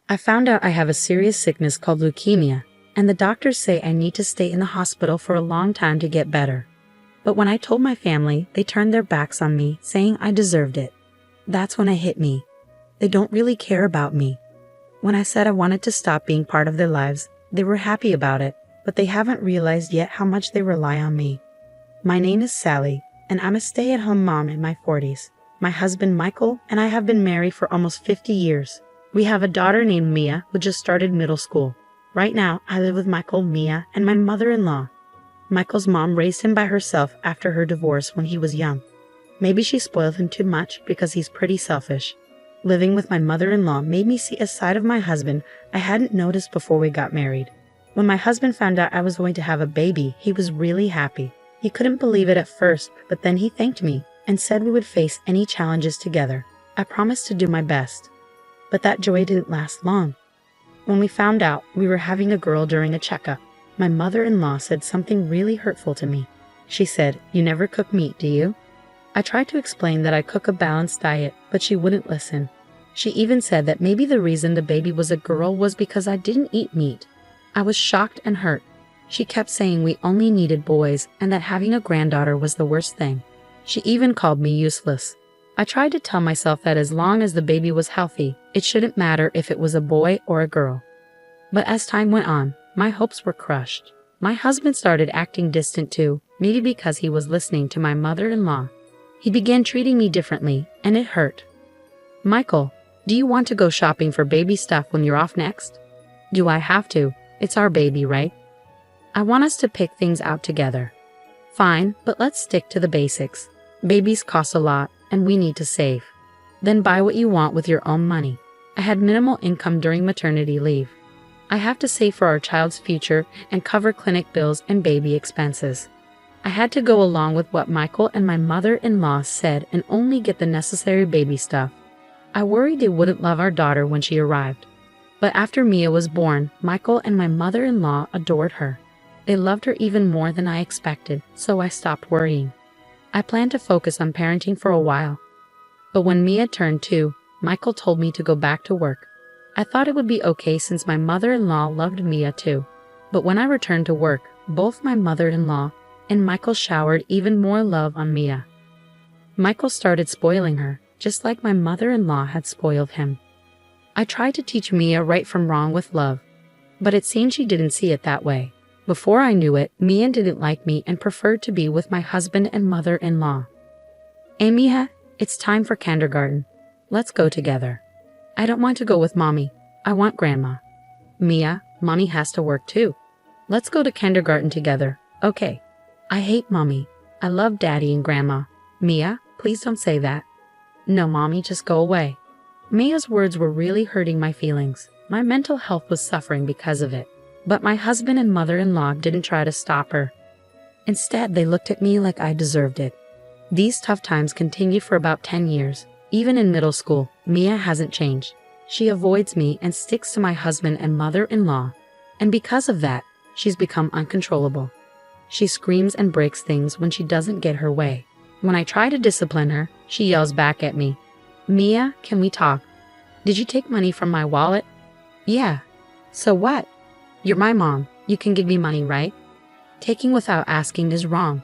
I found out I have a serious sickness called leukemia, and the doctors say I need to stay in the hospital for a long time to get better. But when I told my family, they turned their backs on me, saying I deserved it. That's when it hit me. They don't really care about me. When I said I wanted to stop being part of their lives, they were happy about it, but they haven't realized yet how much they rely on me. My name is Sally, and I'm a stay-at-home mom in my 40s. My husband Michael and I have been married for almost 50 years. We have a daughter named Mia who just started middle school. Right now, I live with Michael, Mia, and my mother-in-law. Michael's mom raised him by herself after her divorce when he was young. Maybe she spoiled him too much because he's pretty selfish. Living with my mother-in-law made me see a side of my husband I hadn't noticed before we got married. When my husband found out I was going to have a baby, he was really happy. He couldn't believe it at first, but then he thanked me and said we would face any challenges together. I promised to do my best. But that joy didn't last long. When we found out we were having a girl during a checkup, my mother-in-law said something really hurtful to me. She said, "You never cook meat, do you?" I tried to explain that I cook a balanced diet, but she wouldn't listen. She even said that maybe the reason the baby was a girl was because I didn't eat meat. I was shocked and hurt. She kept saying we only needed boys and that having a granddaughter was the worst thing. She even called me useless. I tried to tell myself that as long as the baby was healthy, it shouldn't matter if it was a boy or a girl. But as time went on, my hopes were crushed. My husband started acting distant too, maybe because he was listening to my mother-in-law. He began treating me differently, and it hurt. "Michael, do you want to go shopping for baby stuff when you're off next?" "Do I have to? It's our baby, right?" "I want us to pick things out together." "Fine, but let's stick to the basics. Babies cost a lot, and we need to save." "Then buy what you want with your own money." I had minimal income during maternity leave. I have to save for our child's future and cover clinic bills and baby expenses. I had to go along with what Michael and my mother-in-law said and only get the necessary baby stuff. I worried they wouldn't love our daughter when she arrived. But after Mia was born, Michael and my mother-in-law adored her. They loved her even more than I expected, so I stopped worrying. I planned to focus on parenting for a while. But when Mia turned 2, Michael told me to go back to work. I thought it would be okay since my mother-in-law loved Mia too. But when I returned to work, both my mother-in-law and Michael showered even more love on Mia. Michael started spoiling her, just like my mother-in-law had spoiled him. I tried to teach Mia right from wrong with love, but it seemed she didn't see it that way. Before I knew it, Mia didn't like me and preferred to be with my husband and mother-in-law. "Hey Mia, it's time for kindergarten. Let's go together." "I don't want to go with Mommy. I want Grandma." "Mia, Mommy has to work too. Let's go to kindergarten together, okay?" "I hate Mommy. I love Daddy and Grandma." "Mia, please don't say that." "No, Mommy, just go away." Mia's words were really hurting my feelings. My mental health was suffering because of it. But my husband and mother-in-law didn't try to stop her. Instead, they looked at me like I deserved it. These tough times continued for about 10 years. Even in middle school, Mia hasn't changed. She avoids me and sticks to my husband and mother-in-law. And because of that, she's become uncontrollable. She screams and breaks things when she doesn't get her way. When I try to discipline her, she yells back at me. "Mia, can we talk? Did you take money from my wallet?" "Yeah." "So what? You're my mom. You can give me money, right?" "Taking without asking is wrong.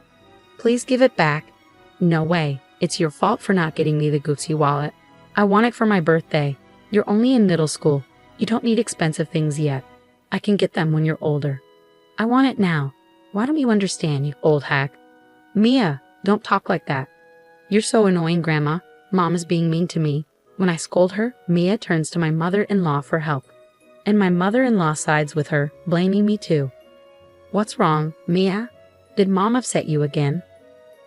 Please give it back." "No way. It's your fault for not getting me the Gucci wallet. I want it for my birthday. You're only in middle school. You don't need expensive things yet. I can get them when you're older." "I want it now. Why don't you understand, you old hack?" "Mia, don't talk like that. You're so annoying, Grandma. Mom is being mean to me." When I scold her, Mia turns to my mother-in-law for help. And my mother-in-law sides with her, blaming me too. "What's wrong, Mia? Did Mom upset you again?"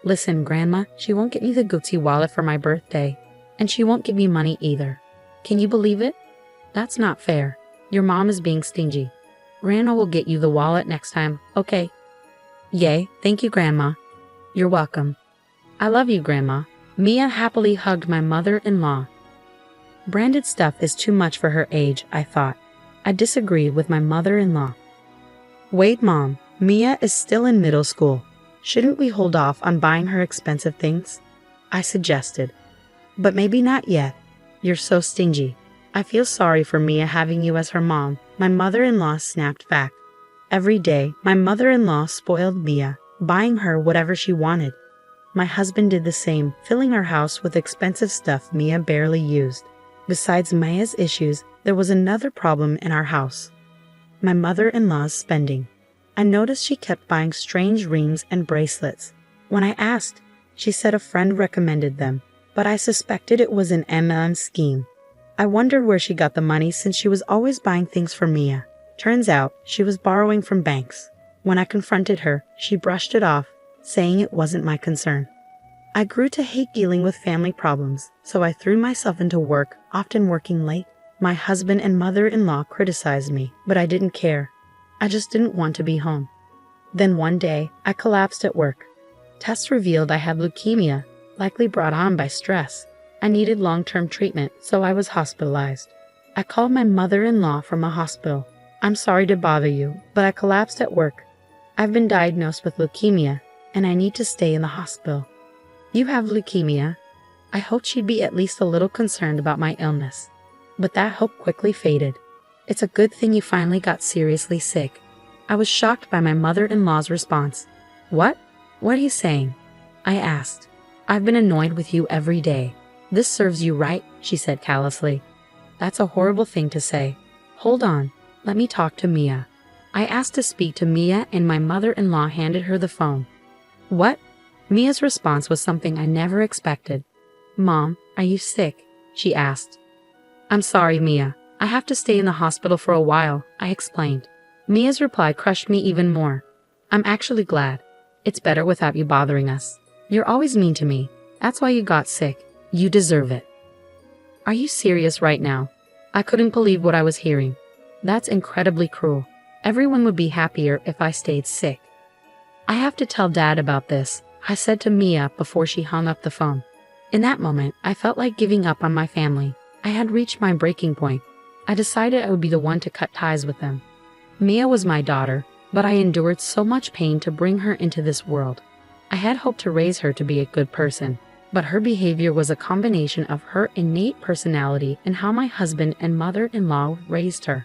"Listen, Grandma, she won't get me the Gucci wallet for my birthday. And she won't give me money either. Can you believe it? That's not fair. Your mom is being stingy. Grandma will get you the wallet next time, okay?" "Yay, thank you, Grandma." "You're welcome." "I love you, Grandma." Mia happily hugged my mother-in-law. Branded stuff is too much for her age, I thought. I disagreed with my mother-in-law. "Wait, Mom, Mia is still in middle school. Shouldn't we hold off on buying her expensive things?" I suggested. "But maybe not yet. You're so stingy." I feel sorry for Mia having you as her mom, my mother-in-law snapped back. Every day, my mother-in-law spoiled Mia, buying her whatever she wanted. My husband did the same, filling our house with expensive stuff Mia barely used. Besides Mia's issues, there was another problem in our house. My mother-in-law's spending. I noticed she kept buying strange rings and bracelets. When I asked, she said a friend recommended them, but I suspected it was an MLM scheme. I wondered where she got the money since she was always buying things for Mia. Turns out, she was borrowing from banks. When I confronted her, she brushed it off, saying it wasn't my concern. I grew to hate dealing with family problems, so I threw myself into work, often working late. My husband and mother-in-law criticized me, but I didn't care. I just didn't want to be home. Then one day, I collapsed at work. Tests revealed I had leukemia, likely brought on by stress. I needed long-term treatment, so I was hospitalized. I called my mother-in-law from a hospital. I'm sorry to bother you, but I collapsed at work. I've been diagnosed with leukemia, and I need to stay in the hospital. You have leukemia? I hoped she'd be at least a little concerned about my illness. But that hope quickly faded. It's a good thing you finally got seriously sick. I was shocked by my mother-in-law's response. What? What are you saying? I asked. I've been annoyed with you every day. This serves you right, she said callously. That's a horrible thing to say. Hold on, let me talk to Mia. I asked to speak to Mia and my mother-in-law handed her the phone. What? Mia's response was something I never expected. Mom, are you sick? She asked. I'm sorry, Mia. I have to stay in the hospital for a while, I explained. Mia's reply crushed me even more. I'm actually glad. It's better without you bothering us. You're always mean to me. That's why you got sick. You deserve it. Are you serious right now? I couldn't believe what I was hearing. That's incredibly cruel. Everyone would be happier if I stayed sick. I have to tell Dad about this, I said to Mia before she hung up the phone. In that moment, I felt like giving up on my family. I had reached my breaking point. I decided I would be the one to cut ties with them. Mia was my daughter, but I endured so much pain to bring her into this world. I had hoped to raise her to be a good person, but her behavior was a combination of her innate personality and how my husband and mother-in-law raised her.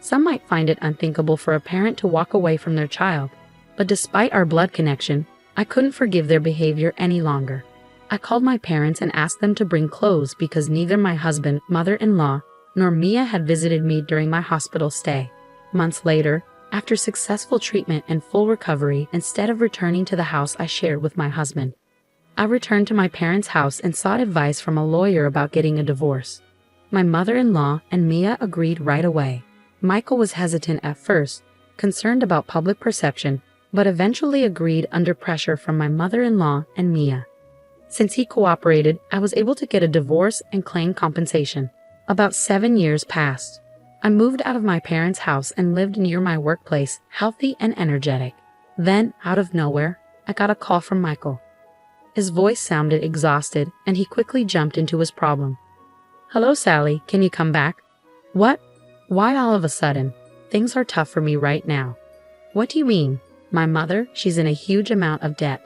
Some might find it unthinkable for a parent to walk away from their child, but despite our blood connection, I couldn't forgive their behavior any longer. I called my parents and asked them to bring clothes because neither my husband, mother-in-law, nor Mia had visited me during my hospital stay. Months later, after successful treatment and full recovery, instead of returning to the house I shared with my husband, I returned to my parents' house and sought advice from a lawyer about getting a divorce. My mother-in-law and Mia agreed right away. Michael was hesitant at first, concerned about public perception, but eventually agreed under pressure from my mother-in-law and Mia. Since he cooperated, I was able to get a divorce and claim compensation. About 7 years passed. I moved out of my parents' house and lived near my workplace, healthy and energetic. Then, out of nowhere, I got a call from Michael. His voice sounded exhausted, and he quickly jumped into his problem. Hello, Sally, can you come back? What? Why all of a sudden? Things are tough for me right now. What do you mean? My mother, she's in a huge amount of debt.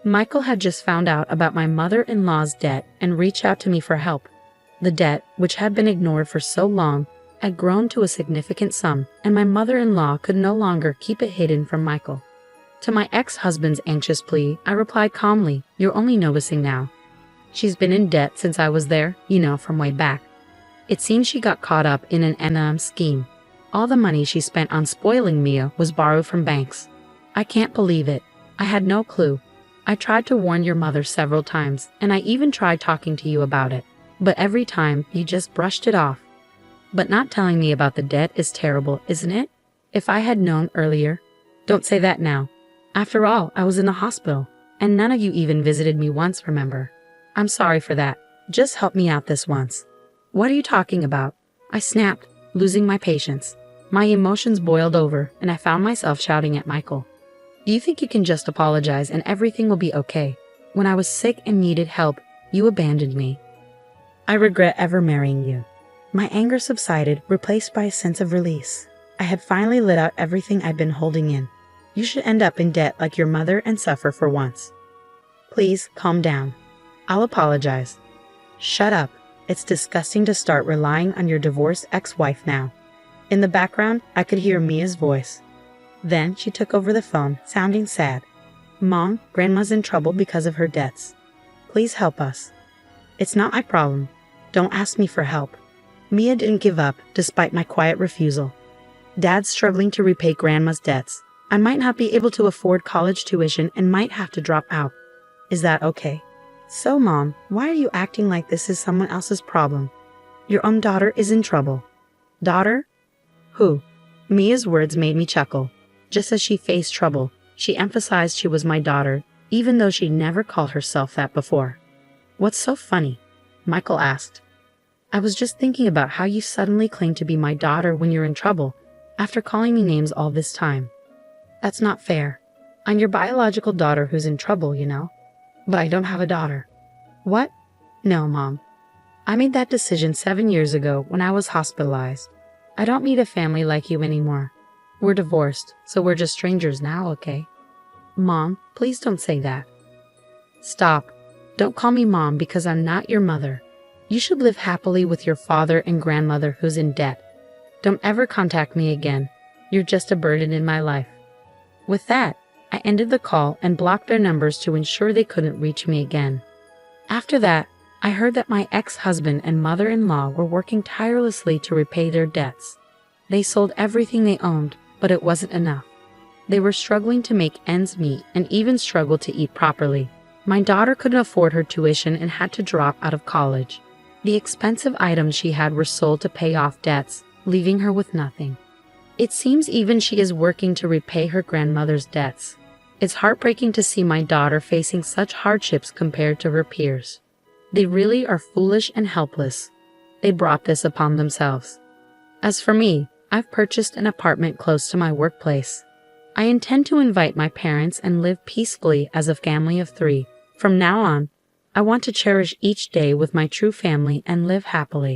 Michael had just found out about my mother-in-law's debt and reached out to me for help. The debt, which had been ignored for so long, had grown to a significant sum, and my mother-in-law could no longer keep it hidden from Michael. To my ex-husband's anxious plea, I replied calmly, "You're only noticing now. She's been in debt since I was there, from way back. It seems she got caught up in an MLM scheme. All the money she spent on spoiling Mia was borrowed from banks. I can't believe it. I had no clue. I tried to warn your mother several times, and I even tried talking to you about it. But every time, you just brushed it off. But not telling me about the debt is terrible, isn't it? If I had known earlier." "Don't say that now. After all, I was in the hospital, and none of you even visited me once, remember? I'm sorry for that. Just help me out this once." "What are you talking about?" I snapped, losing my patience. My emotions boiled over, and I found myself shouting at Michael. "Do you think you can just apologize and everything will be okay? When I was sick and needed help, you abandoned me. I regret ever marrying you." My anger subsided, replaced by a sense of release. I had finally let out everything I'd been holding in. "You should end up in debt like your mother and suffer for once. Please, calm down. I'll apologize." "Shut up. It's disgusting to start relying on your divorced ex-wife now. In the background, I could hear Mia's voice. Then she took over the phone, sounding sad. Mom, Grandma's in trouble because of her debts. Please help us. It's not my problem. Don't ask me for help. Mia didn't give up, despite my quiet refusal. Dad's struggling to repay Grandma's debts. I might not be able to afford college tuition and might have to drop out. Is that okay? So, Mom, why are you acting like this is someone else's problem? Your own daughter is in trouble. Daughter? Who? Mia's words made me chuckle. Just as she faced trouble, she emphasized she was my daughter, even though she never called herself that before. What's so funny? Michael asked. I was just thinking about how you suddenly claim to be my daughter when you're in trouble, after calling me names all this time. That's not fair. I'm your biological daughter who's in trouble, you know. But I don't have a daughter. What? No, Mom. I made that decision 7 years ago when I was hospitalized. I don't need a family like you anymore. We're divorced, so we're just strangers now, okay? Mom, please don't say that. Stop. Don't call me Mom because I'm not your mother. You should live happily with your father and grandmother who's in debt. Don't ever contact me again. You're just a burden in my life. With that, I ended the call and blocked their numbers to ensure they couldn't reach me again. After that, I heard that my ex-husband and mother-in-law were working tirelessly to repay their debts. They sold everything they owned, but it wasn't enough. They were struggling to make ends meet and even struggled to eat properly. My daughter couldn't afford her tuition and had to drop out of college. The expensive items she had were sold to pay off debts, leaving her with nothing. It seems even she is working to repay her grandmother's debts. It's heartbreaking to see my daughter facing such hardships compared to her peers. They really are foolish and helpless. They brought this upon themselves. As for me, I've purchased an apartment close to my workplace. I intend to invite my parents and live peacefully as a family of 3. From now on, I want to cherish each day with my true family and live happily.